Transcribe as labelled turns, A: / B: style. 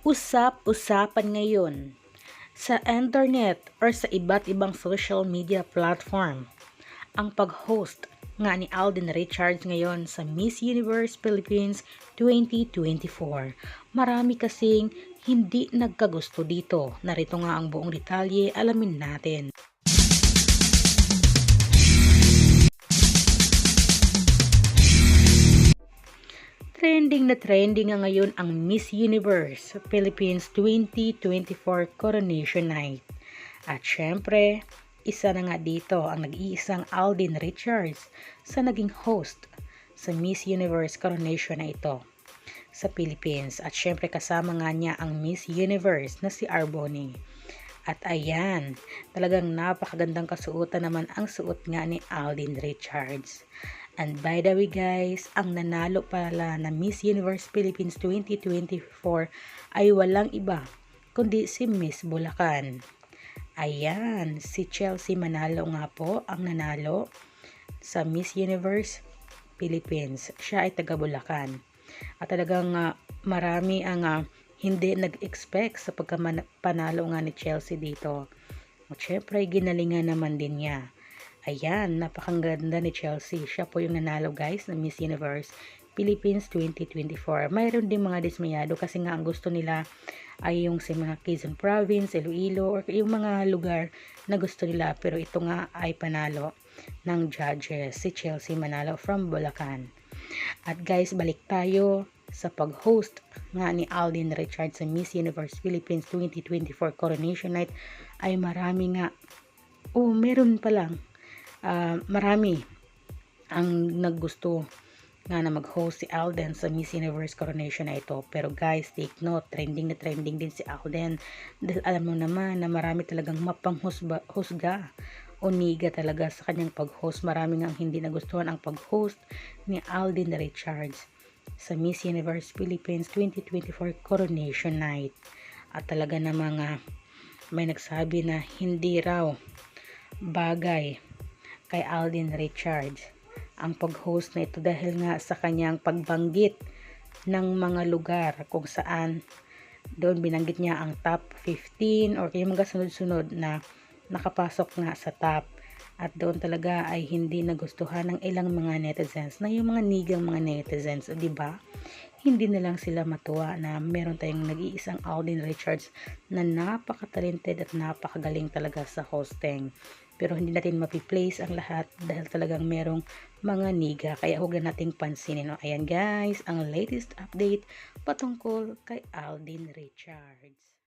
A: Usap-usapan ngayon sa internet or sa iba't ibang social media platform ang pag-host nga ni Alden Richards ngayon sa Miss Universe Philippines 2024. Marami kasing hindi nagkagusto dito. Narito nga ang buong detalye, alamin natin. Trending nga ngayon ang Miss Universe Philippines 2024 Coronation Night. At syempre, isa na nga dito ang nag-iisang Alden Richards sa naging host sa Miss Universe Coronation na ito sa Philippines. At syempre kasama nga niya ang Miss Universe na si Arboni. At ayan, talagang napakagandang kasuotan naman ang suot nga ni Alden Richards. And by the way guys, ang nanalo pala na Miss Universe Philippines 2024 ay walang iba kundi si Miss Bulacan. Ayan, si Chelsea Manalo nga po ang nanalo sa Miss Universe Philippines. Siya ay taga Bulacan. At talagang marami ang hindi nag-expect sa pagkapanalo nga ni Chelsea dito. At syempre, ginalingan naman din niya. Ayan, napakaganda ni Chelsea. Siya po yung nanalo guys ng Miss Universe Philippines 2024. Mayroon din mga dismayado kasi nga ang gusto nila ay yung sa mga Quezon Province, Iloilo, or yung mga lugar na gusto nila. Pero ito nga ay panalo ng judges, si Chelsea Manalo from Bulacan. At guys, balik tayo sa pag-host nga ni Alden Richards sa Miss Universe Philippines 2024 Coronation Night ay marami nga. Meron pa lang. Marami ang naggusto nga na mag-host si Alden sa Miss Universe Coronation na ito. Pero guys, take note, trending na trending din si Alden. Dahil alam mo naman na marami talagang mapanghusga o niga talaga sa kanyang pag-host. Marami nga hindi nagustuhan ang pag-host ni Alden Richards sa Miss Universe Philippines 2024 Coronation Night. At talaga namang may nagsabi na hindi raw bagay kay Alden Richards ang pag-host na ito dahil nga sa kanyang pagbanggit ng mga lugar kung saan doon binanggit niya ang top 15 or yung mga sunod-sunod na nakapasok nga sa top. At doon talaga ay hindi nagustuhan ng ilang mga netizens na yung mga nigang mga netizens, o diba? Hindi na lang sila matuwa na meron tayong nag-iisang Alden Richards na napaka-talented at napakagaling talaga sa hosting. Pero hindi natin mapi-place ang lahat dahil talagang merong mga niga. Kaya huwag na nating pansinin. O, ayan guys, ang latest update patungkol kay Alden Richards.